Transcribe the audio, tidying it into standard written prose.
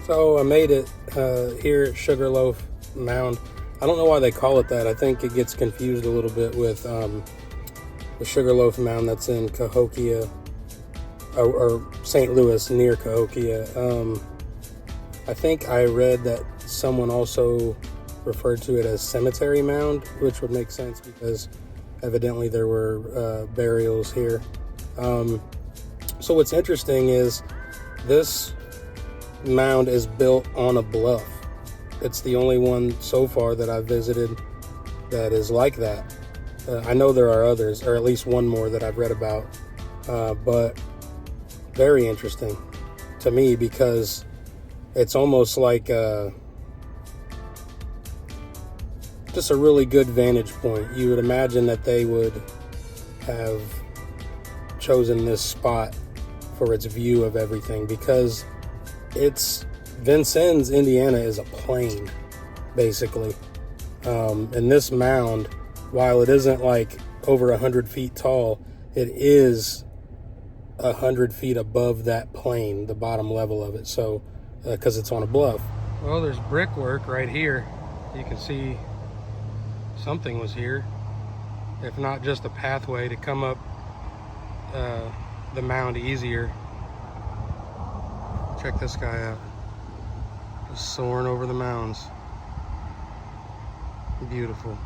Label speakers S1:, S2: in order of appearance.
S1: So I made it here at Sugarloaf Mound. I don't know why they call it that. I think it gets confused a little bit with the Sugarloaf Mound that's in Cahokia, or St. Louis near Cahokia. I think I read that someone also referred to it as Cemetery Mound, which would make sense because evidently there were burials here. So what's interesting is this mound is built on a bluff. It's the only one so far that I've visited that is like that. I know there are others, or at least one more that I've read about, but very interesting to me because it's almost like just a really good vantage point. You would imagine that they would have chosen this spot for its view of everything because it's Vincennes, Indiana is a plain, basically. And this mound, while it isn't like over 100 feet tall, it is 100 feet above that plain, the bottom level of it. So, because it's on a bluff. Well, there's brickwork right here. You can see something was here, if not just a pathway to come up the mound easier. Check this guy out, just soaring over the mounds. Beautiful.